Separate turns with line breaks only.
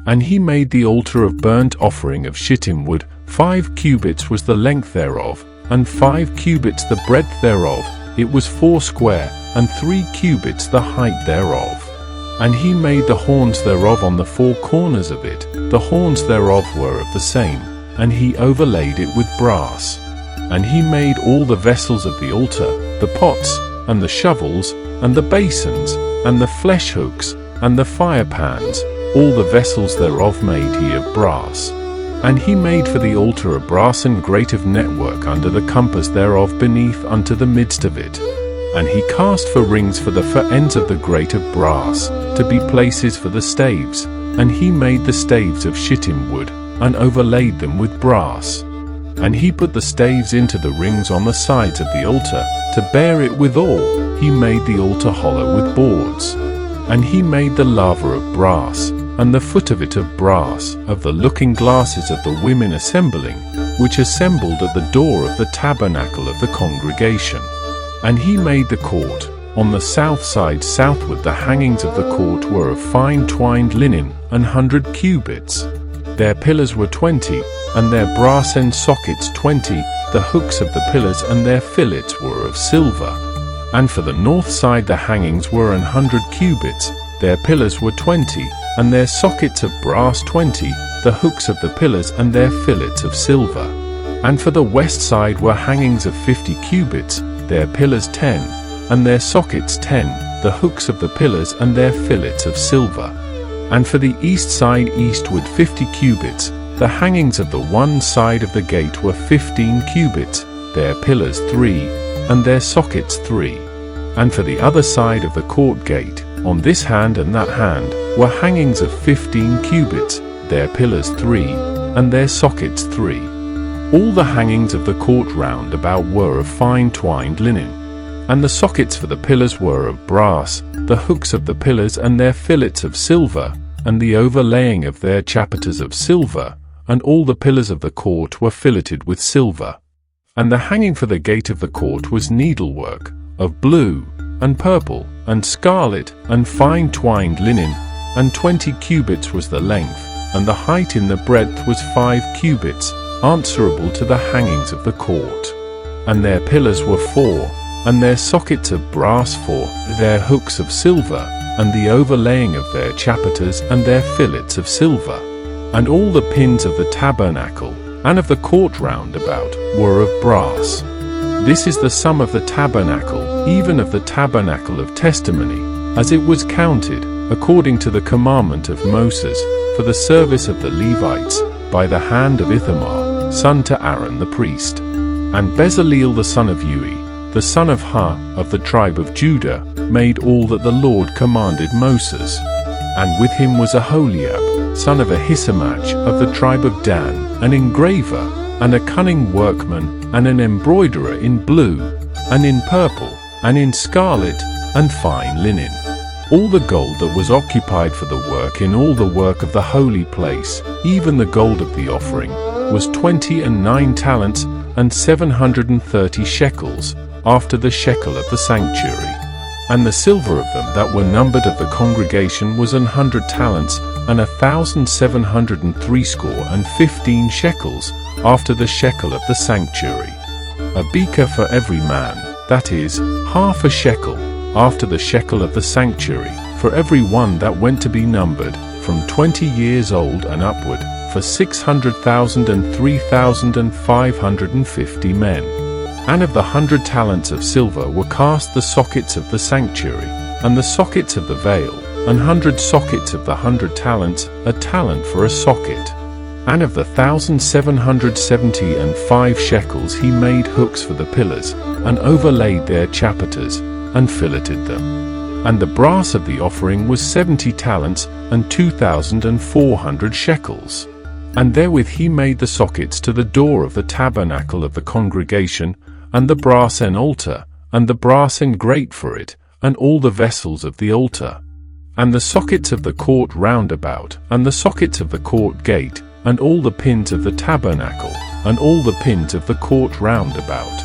And he made the altar of burnt offering of shittim wood. 5 cubits was the length thereof, and 5 cubits the breadth thereof. It was 4 square, and 3 cubits the height thereof. And he made the horns thereof on the 4 corners of it. The horns thereof were of the same, and he overlaid it with brass. And he made all the vessels of the altar, the pots, and the shovels, and the basins, and the flesh hooks, and the fire pans. All the vessels thereof made he of brass. And he made for the altar a brassen grate of network under the compass thereof beneath unto the midst of it. And he cast for rings for the ends of the grate of brass, to be places for the staves. And he made the staves of shittim wood, and overlaid them with brass. And he put the staves into the rings on the sides of the altar, to bear it withal. He made the altar hollow with boards. And he made the laver of brass, and the foot of it of brass, of the looking glasses of the women assembling, which assembled at the door of the tabernacle of the congregation. And he made the court. On the south side southward the hangings of the court were of fine twined linen, 100 cubits. Their pillars were 20, and their brass end sockets 20. The hooks of the pillars and their fillets were of silver. And for the north side the hangings were 100 cubits. Their pillars were 20, and their sockets of brass 20. The hooks of the pillars and their fillets of silver. And for the west side were hangings of 50 cubits. Their pillars 10, and their sockets 10, the hooks of the pillars and their fillets of silver. And for the east side eastward 50 cubits, the hangings of the one side of the gate were 15 cubits, their pillars 3, and their sockets 3. And for the other side of the court gate, on this hand and that hand, were hangings of 15 cubits, their pillars 3, and their sockets 3. All the hangings of the court round about were of fine twined linen. And the sockets for the pillars were of brass, the hooks of the pillars and their fillets of silver, and the overlaying of their chapiters of silver, and all the pillars of the court were filleted with silver. And the hanging for the gate of the court was needlework, of blue, and purple, and scarlet, and fine twined linen, and 20 cubits was the length, and the height in the breadth was 5 cubits, answerable to the hangings of the court. And their pillars were 4, and their sockets of brass 4, their hooks of silver, and the overlaying of their chapiters and their fillets of silver. And all the pins of the tabernacle, and of the court round about, were of brass. This is the sum of the tabernacle, even of the tabernacle of testimony, as it was counted, according to the commandment of Moses, for the service of the Levites, by the hand of Ithamar, son to Aaron the priest. And Bezaleel the son of Uri, the son of Hur, of the tribe of Judah, made all that the Lord commanded Moses. And with him was Aholiab, son of Ahisamach, of the tribe of Dan, an engraver, and a cunning workman, and an embroiderer in blue, and in purple, and in scarlet, and fine linen. All the gold that was occupied for the work in all the work of the holy place, even the gold of the offering, was 29 talents, and 730 shekels, after the shekel of the sanctuary. And the silver of them that were numbered of the congregation was 100 talents, and 1,715 shekels, after the shekel of the sanctuary. A beaker for every man, that is, half a shekel, after the shekel of the sanctuary, for every one that went to be numbered, from 20 years old and upward, for 600,000 and 3,550 men. And of the 100 talents of silver were cast the sockets of the sanctuary, and the sockets of the veil, 100 sockets of the 100 talents, a talent for a socket. And of the 1,775 shekels he made hooks for the pillars, and overlaid their chapiters, and filleted them. And the brass of the offering was 70 talents, and 2,400 shekels. And therewith he made the sockets to the door of the tabernacle of the congregation, and the brassen altar, and the brassen grate for it, and all the vessels of the altar. And the sockets of the court round about, and the sockets of the court gate, and all the pins of the tabernacle, and all the pins of the court round about.